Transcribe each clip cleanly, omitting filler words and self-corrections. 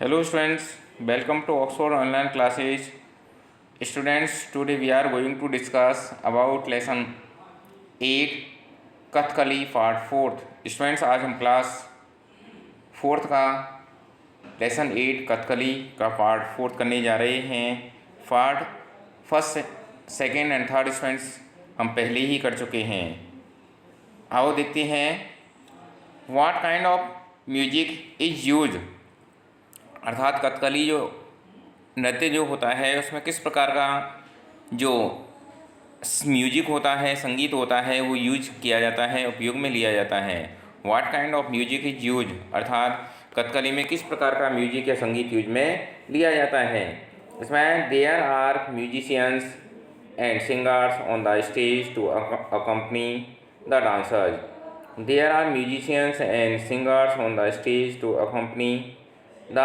Hello students, welcome to Oxford online classes. Students, today we are going to discuss about lesson 8 Kathakali part 4। Students, आज हम class 4 का lesson 8 Kathakali का part 4 करने जा रहे हैं। Part first, second and third students हम पहले ही कर चुके हैं। आओ देखते हैं what kind of music is use, अर्थात कथकली जो नृत्य जो होता है उसमें किस प्रकार का जो म्यूजिक होता है, संगीत होता है, वो यूज किया जाता है, उपयोग में लिया जाता है। What kind of music is use, अर्थात कथकली में किस प्रकार का म्यूजिक या संगीत यूज में लिया जाता है। इसमें there are musicians and singers on the stage to accompany the dancers. There are musicians and singers on the stage to accompany the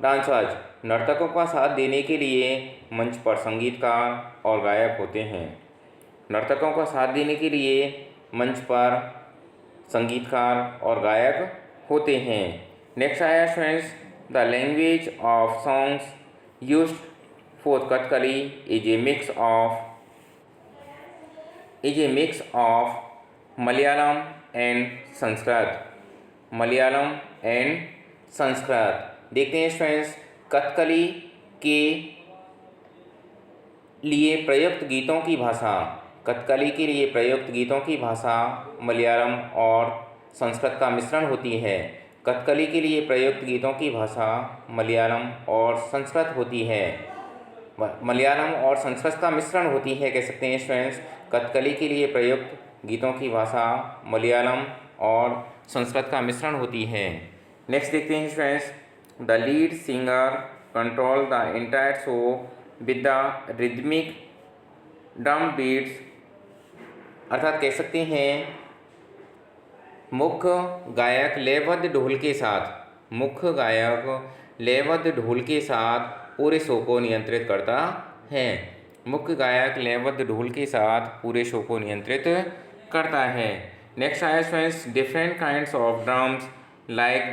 dancers. नर्तकों का साथ देने के लिए मंच पर संगीतकार और गायक होते हैं। नर्तकों का साथ देने के लिए मंच पर संगीतकार और गायक होते हैं। नेक्स्ट आया students, the language of songs used for Kathakali is a mix of Malayalam and Sanskrit. Malayalam and Sanskrit. देखते हैं स्टूडेंट्स, कथकली के लिए प्रयुक्त गीतों की भाषा। कथकली के लिए प्रयुक्त गीतों की भाषा मलयालम और संस्कृत का मिश्रण होती है। कथकली के लिए प्रयुक्त गीतों की भाषा मलयालम और संस्कृत होती है। मलयालम और संस्कृत का मिश्रण होती है, कह सकते हैं स्टूडेंट्स। कथकली के लिए प्रयुक्त गीतों की भाषा मलयालम और संस्कृत का मिश्रण होती है। नेक्स्ट देखते हैं students, the lead singer control the entire show with the rhythmic drum beats, अर्थात कह सकते हैं मुख्य गायक लयबद्ध ढोल के साथ पूरे शो को नियंत्रित करता है। मुख्य गायक लयबद्ध ढोल के साथ पूरे शो को नियंत्रित करता है। नेक्स्ट आया students, different kinds of drums like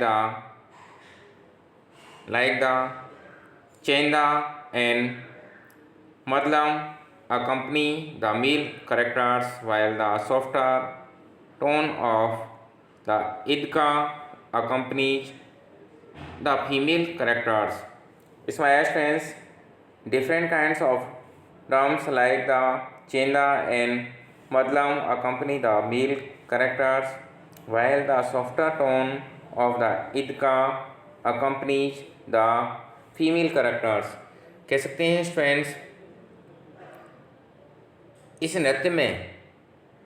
the chenda and madlam accompany the male characters, while the softer tone of the idka accompanies the female characters. इसमें students, different kinds of drums like the chenda and madlam accompany the male characters, while the softer tone of the idka accompanies the female characters। कह सकते हैं students, इस नृत्य में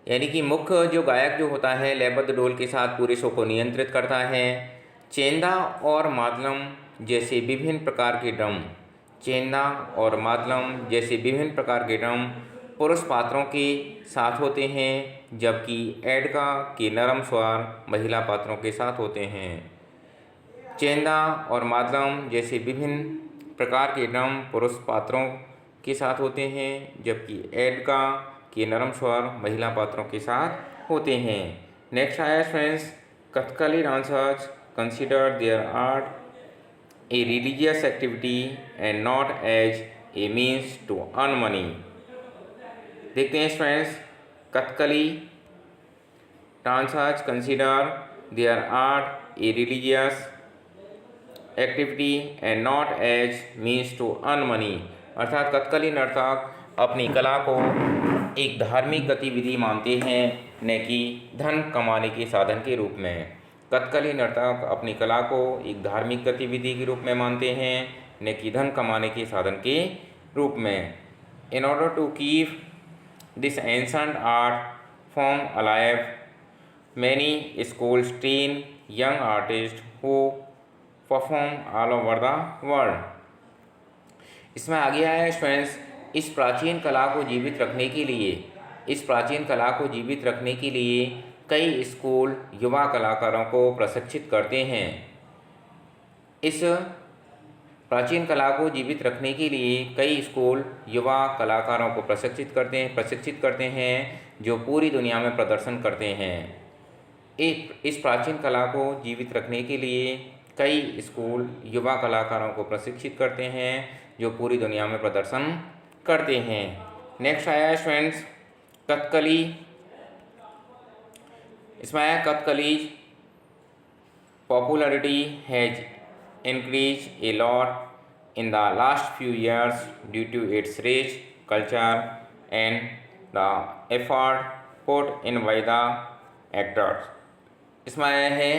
यानी कि मुख्य जो गायक जो होता है लयबद्ध ढोल के साथ पूरे शो को नियंत्रित करता है। चेंदा और मातलम जैसे विभिन्न प्रकार के ड्रम, चेंदा और मातलम जैसे विभिन्न प्रकार के ड्रम पुरुष पात्रों के साथ होते हैं, जबकि एडका के नरम स्वर महिला पात्रों के साथ होते हैं। चेंदा और मातलम जैसे विभिन्न प्रकार के ड्रम पुरुष पात्रों के साथ होते हैं, जबकि एडका के नरम स्वर महिला पात्रों के साथ होते हैं। नेक्स्ट आया friends, Kathakali dancers consider their art a religious activity and not as a means to earn money. देखते हैं students, Kathakali dancers consider their art a religious activity and not as means to earn money, अर्थात कथकली नर्तक अपनी कला को एक धार्मिक गतिविधि मानते हैं, न कि धन कमाने के साधन के रूप में। कथकली नर्तक अपनी कला को एक धार्मिक गतिविधि के रूप में मानते हैं, न कि धन कमाने के साधन के रूप में। In order to keep this ancient art form alive, many schools train young artists who perform all over the world। इसमें आगे आया स्टूडेंट्स, इस प्राचीन कला को जीवित रखने के लिए कई स्कूल युवा कलाकारों को प्रशिक्षित करते हैं। इस प्राचीन कला को जीवित रखने के लिए कई स्कूल युवा कलाकारों को प्रशिक्षित करते हैं जो पूरी दुनिया में प्रदर्शन करते हैं। इस प्राचीन कला को जीवित रखने के लिए कई स्कूल युवा कलाकारों को प्रशिक्षित करते हैं जो पूरी दुनिया में प्रदर्शन करते हैं। नेक्स्ट आया स्टूडेंट्स कथकली। इसमें आया Kathakali popularity has increased a lot in the last few years due to its rich culture and the effort put in by the actors। इसमें आया है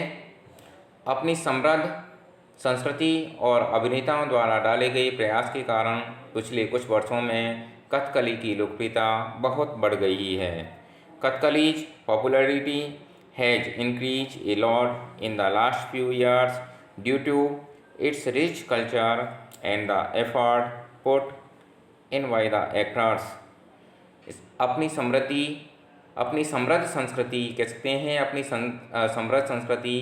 अपनी समृद्ध संस्कृति और अभिनेताओं द्वारा डाले गए प्रयास के कारण पिछले कुछ वर्षों में कथकली की लोकप्रियता बहुत बढ़ गई है। कथकली's popularity has increased a lot in the last few years due to its rich culture and the effort put in by the actors। अपनी समृद्ध संस्कृति कह सकते हैं, अपनी समृद्ध संस्कृति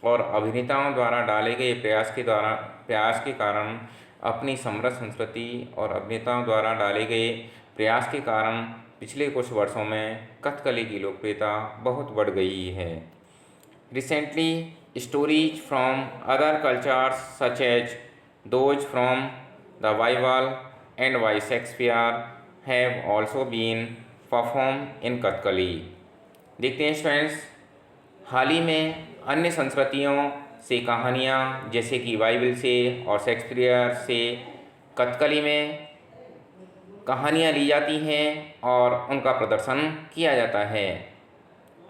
और अभिनेताओं द्वारा डाले गए प्रयास के कारण अपनी समृद्ध संस्कृति और अभिनेताओं द्वारा डाले गए प्रयास के कारण पिछले कुछ वर्षों में कथकली की लोकप्रियता बहुत बढ़ गई है। Recently stories from other cultures such as those from the Bible and by Shakespeare have also been perform in Kathakali. देखते हैं स्टूडेंट्स, हाल ही में अन्य संस्कृतियों से कहानियाँ जैसे कि बाइबल से और शेक्सपियर से कथकली में कहानियाँ ली जाती हैं और उनका प्रदर्शन किया जाता है।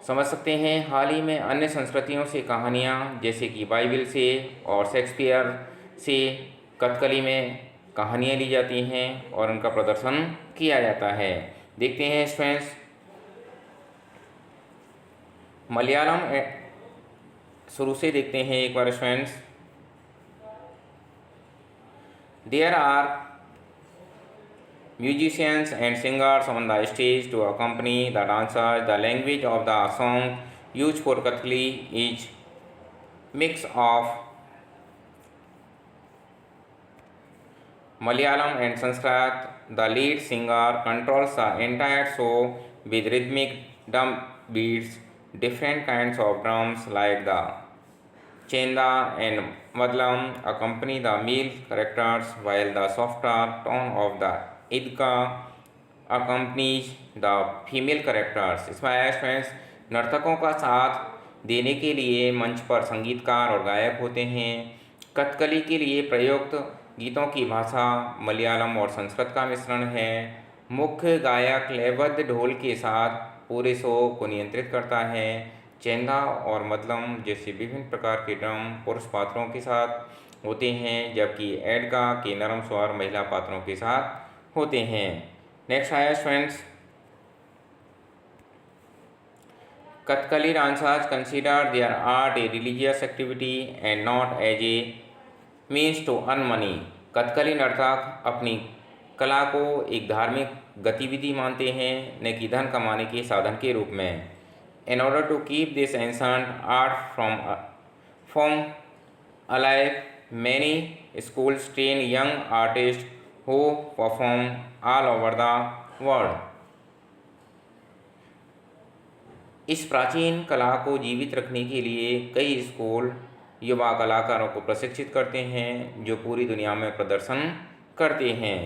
समझ सकते हैं, हाल ही में अन्य संस्कृतियों से कहानियाँ जैसे कि बाइबल से और शेक्सपियर से कथकली में कहानियाँ ली जाती हैं और उनका प्रदर्शन किया जाता है। देखते हैं स्टूडेंट्स, मलयालम शुरू से देखते हैं एक बार students. There are musicians and singers on the stage to accompany the dancers. The language of the song used for Kathakali is mix of Malayalam and Sanskrit. The lead singer controls the entire show with rhythmic drum beats, different kinds of drums like the chenda and madlam accompany the male characters while the softer tone of the idka accompanies the female characters। इसमें students नर्तकों का साथ देने के लिए मंच पर संगीतकार और गायक होते हैं। कथकली के लिए प्रयुक्त गीतों की भाषा मलयालम और संस्कृत का मिश्रण है। मुख्य गायक लयबद्ध ढोल के साथ पूरे शो को नियंत्रित करता है। चेंदा और मदलम जैसे विभिन्न प्रकार के ड्रम पुरुष पात्रों के साथ होते हैं, जबकि एडगा के नरम स्वर महिला पात्रों के साथ होते हैं। नेक्स्ट आया students, Kathakali dancers consider their art a religious activity and not as a means to earn money. Kathakali नर्तक अपनी कला को एक धार्मिक गतिविधि मानते हैं, न कि धन कमाने के साधन के रूप में। In order to keep this ancient art from alive, many schools train young artists who perform all over the world। इस प्राचीन कला को जीवित रखने के लिए कई स्कूल युवा कलाकारों को प्रशिक्षित करते हैं जो पूरी दुनिया में प्रदर्शन करते हैं।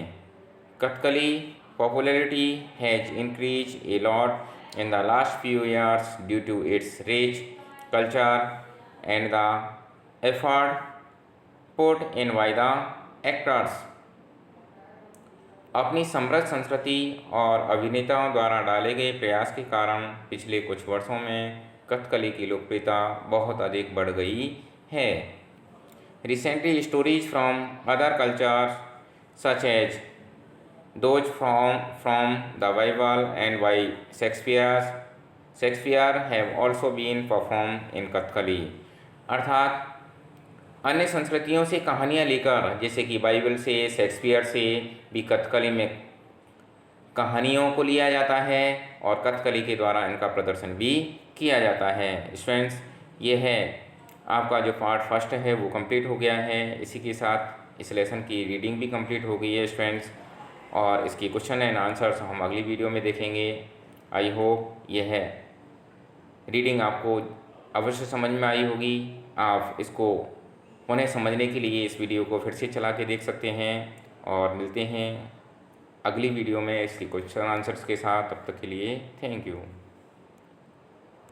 Kathakali popularity has increase a lot in the last few years due to its rich culture and the effort put in by the actors। अपनी समृद्ध संस्कृति और अभिनेताओं द्वारा डाले गए प्रयास के कारण पिछले कुछ वर्षों में कथकली की लोकप्रियता बहुत अधिक बढ़ गई है। Recently stories from other cultures such as those from the Bible and by Shakespeare have also been performed in Kathakali. अर्थात अन्य संस्कृतियों से कहानियाँ लेकर जैसे कि बाइबल से शेक्सपियर से भी कथकली में कहानियों को लिया जाता है और कथकली के द्वारा इनका प्रदर्शन भी किया जाता है। स्टूडेंट्स, ये है आपका जो पार्ट फर्स्ट है वो कंप्लीट हो गया है। इसी के साथ इस लेसन की रीडिंग भी कंप्लीट हो गई है स्टूडेंट्स, और इसकी क्वेश्चन एंड आंसर्स हम अगली वीडियो में देखेंगे। आई होप यह रीडिंग आपको अवश्य समझ में आई होगी। आप इसको उन्हें समझने के लिए इस वीडियो को फिर से चला के देख सकते हैं। और मिलते हैं अगली वीडियो में इसके क्वेश्चन आंसर्स के साथ। तब तक के लिए थैंक यू।